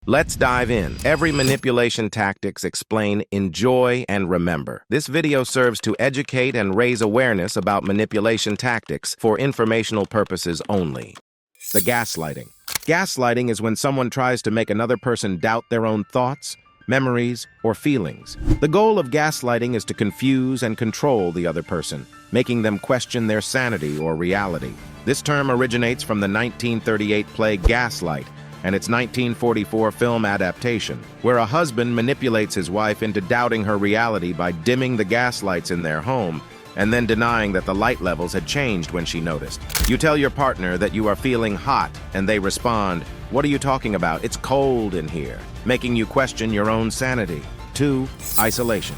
Let's dive in. Every manipulation tactics explain, enjoy, and remember. This video serves to educate and raise awareness about manipulation tactics for informational purposes only. The gaslighting. Gaslighting is when someone tries to make another person doubt their own thoughts, memories, or feelings. The goal of gaslighting is to confuse and control the other person, making them question their sanity or reality. This term originates from the 1938 play Gaslight and its 1944 film adaptation, where a husband manipulates his wife into doubting her reality by dimming the gas lights in their home and then denying that the light levels had changed when she noticed. You tell your partner that you are feeling hot, and they respond, "What are you talking about? It's cold in here," making you question your own sanity. 2. Isolation.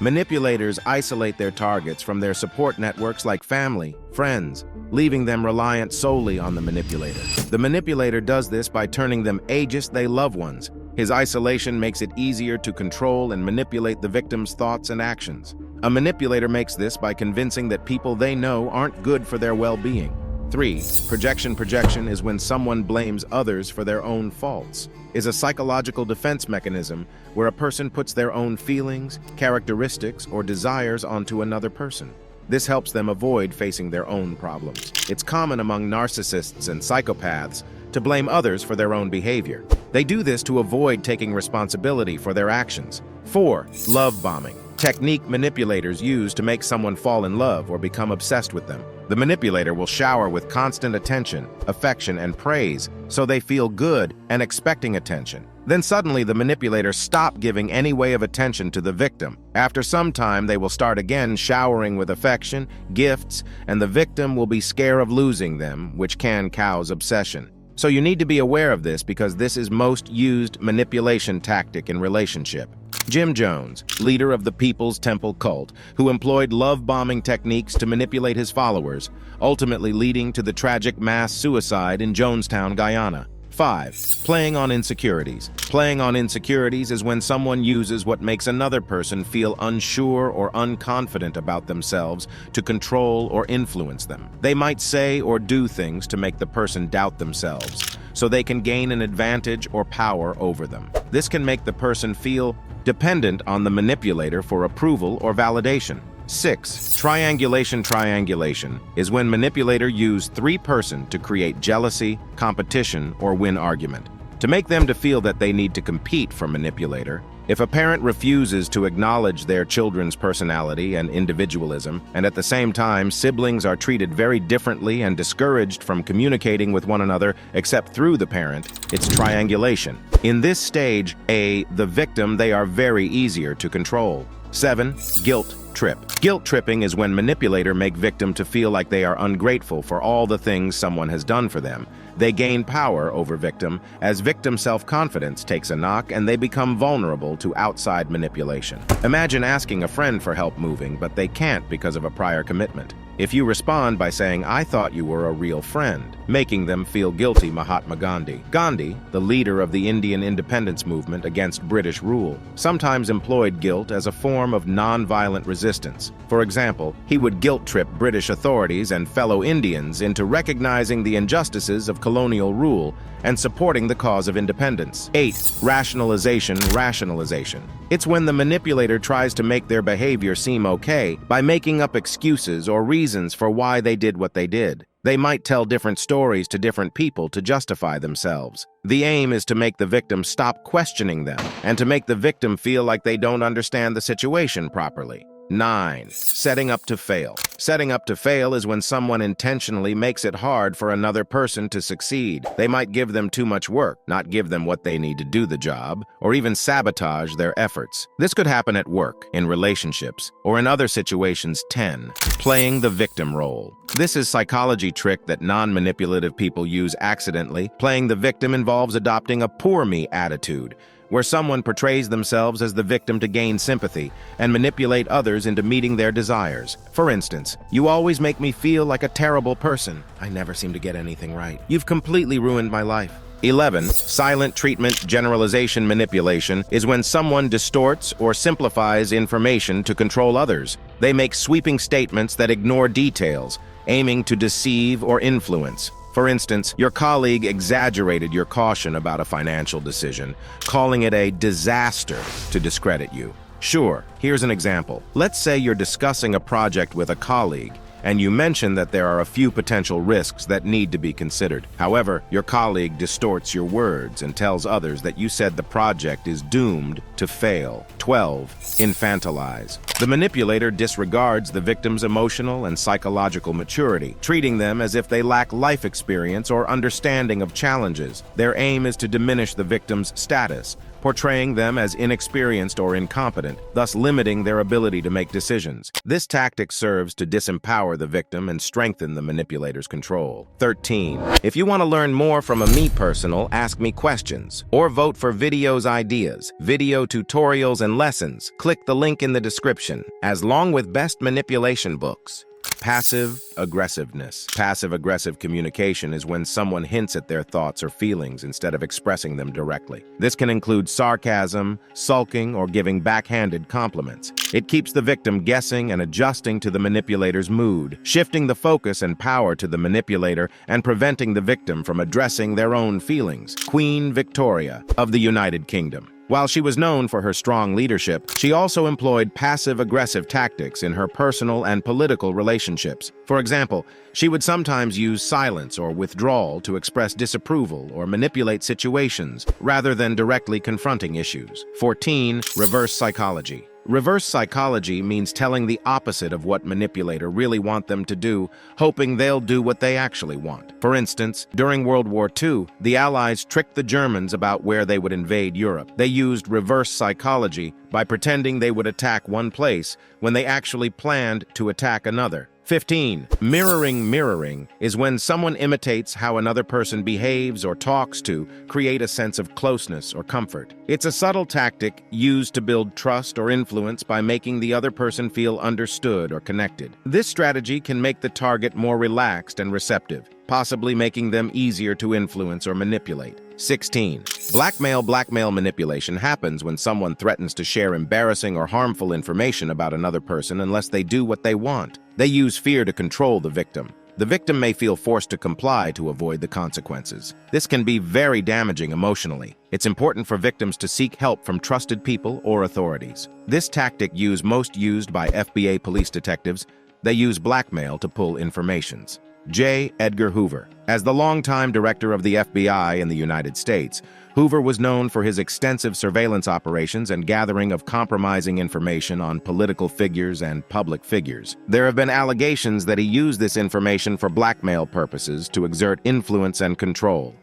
Manipulators isolate their targets from their support networks like family, friends, leaving them reliant solely on the manipulator. The manipulator does this by turning them against their loved ones. His isolation makes it easier to control and manipulate the victim's thoughts and actions. A manipulator makes this by convincing that people they know aren't good for their well-being. 3. Projection. Projection is when someone blames others for their own faults. Is a psychological defense mechanism where a person puts their own feelings, characteristics, or desires onto another person. This helps them avoid facing their own problems. It's common among narcissists and psychopaths to blame others for their own behavior. They do this to avoid taking responsibility for their actions. 4. Love bombing. Technique manipulators use to make someone fall in love or become obsessed with them. The manipulator will shower with constant attention, affection, and praise, so they feel good and expecting attention. Then suddenly the manipulator stops giving any way of attention to the victim. After some time, they will start again showering with affection, gifts, and the victim will be scared of losing them, which can cause obsession. So you need to be aware of this because this is most used manipulation tactic in relationship. Jim Jones, leader of the People's Temple cult, who employed love-bombing techniques to manipulate his followers, ultimately leading to the tragic mass suicide in Jonestown, Guyana. 5. Playing on insecurities. Playing on insecurities is when someone uses what makes another person feel unsure or unconfident about themselves to control or influence them. They might say or do things to make the person doubt themselves, so they can gain an advantage or power over them. This can make the person feel dependent on the manipulator for approval or validation. 6. Triangulation. Triangulation is when manipulator use three person to create jealousy, competition, or win argument. To make them to feel that they need to compete for manipulator, if a parent refuses to acknowledge their children's personality and individualism, and at the same time siblings are treated very differently and discouraged from communicating with one another except through the parent, it's triangulation. In this stage, the victim, they are very easier to control. 7. Guilt trip. Guilt tripping is when manipulator make victim to feel like they are ungrateful for all the things someone has done for them. They gain power over victim as victim self-confidence takes a knock and they become vulnerable to outside manipulation. Imagine asking a friend for help moving, but they can't because of a prior commitment. If you respond by saying, "I thought you were a real friend," making them feel guilty. Mahatma Gandhi. Gandhi, the leader of the Indian independence movement against British rule, sometimes employed guilt as a form of non-violent resistance. For example, he would guilt-trip British authorities and fellow Indians into recognizing the injustices of colonial rule and supporting the cause of independence. 8. Rationalization. Rationalization. It's when the manipulator tries to make their behavior seem okay by making up excuses or reasons for why they did what they did. They might tell different stories to different people to justify themselves. The aim is to make the victim stop questioning them and to make the victim feel like they don't understand the situation properly. 9. Setting up to fail. Setting up to fail is when someone intentionally makes it hard for another person to succeed. They might give them too much work, not give them what they need to do the job, or even sabotage their efforts. This could happen at work, in relationships, or in other situations. 10. Playing the victim role. This is a psychology trick that non-manipulative people use accidentally. Playing the victim involves adopting a poor me attitude, where someone portrays themselves as the victim to gain sympathy and manipulate others into meeting their desires. For instance, "You always make me feel like a terrible person. I never seem to get anything right. You've completely ruined my life." 11. Silent treatment. Generalization. Manipulation is when someone distorts or simplifies information to control others. They make sweeping statements that ignore details, aiming to deceive or influence. For instance, your colleague exaggerated your caution about a financial decision, calling it a disaster to discredit you. Sure, here's an example. Let's say you're discussing a project with a colleague, and you mention that there are a few potential risks that need to be considered. However, your colleague distorts your words and tells others that you said the project is doomed to fail. 12. Infantilize. The manipulator disregards the victim's emotional and psychological maturity, treating them as if they lack life experience or understanding of challenges. Their aim is to diminish the victim's status, portraying them as inexperienced or incompetent, thus limiting their ability to make decisions. This tactic serves to disempower the victim and strengthen the manipulator's control. 13. If you want to learn more from a Me Personal, ask me questions, or vote for videos ideas, video tutorials, and lessons, click the link in the description, along with best manipulation books. Passive-aggressiveness. Passive-aggressive communication is when someone hints at their thoughts or feelings instead of expressing them directly. This can include sarcasm, sulking, or giving backhanded compliments. It keeps the victim guessing and adjusting to the manipulator's mood, shifting the focus and power to the manipulator and preventing the victim from addressing their own feelings. Queen Victoria of the United Kingdom. While she was known for her strong leadership, she also employed passive-aggressive tactics in her personal and political relationships. For example, she would sometimes use silence or withdrawal to express disapproval or manipulate situations, rather than directly confronting issues. 14. Reverse psychology. Reverse psychology means telling the opposite of what manipulator really want them to do, hoping they'll do what they actually want. For instance, during World War II, the Allies tricked the Germans about where they would invade Europe. They used reverse psychology by pretending they would attack one place when they actually planned to attack another. 15. Mirroring is when someone imitates how another person behaves or talks to create a sense of closeness or comfort. It's a subtle tactic used to build trust or influence by making the other person feel understood or connected. This strategy can make the target more relaxed and receptive, possibly making them easier to influence or manipulate. 16. Blackmail manipulation happens when someone threatens to share embarrassing or harmful information about another person unless they do what they want. They use fear to control the victim. The victim may feel forced to comply to avoid the consequences. This can be very damaging emotionally. It's important for victims to seek help from trusted people or authorities. This tactic most used by FBA police detectives. They use blackmail to pull informations. J. Edgar Hoover. As the longtime director of the FBI in the United States, Hoover was known for his extensive surveillance operations and gathering of compromising information on political figures and public figures. There have been allegations that he used this information for blackmail purposes to exert influence and control.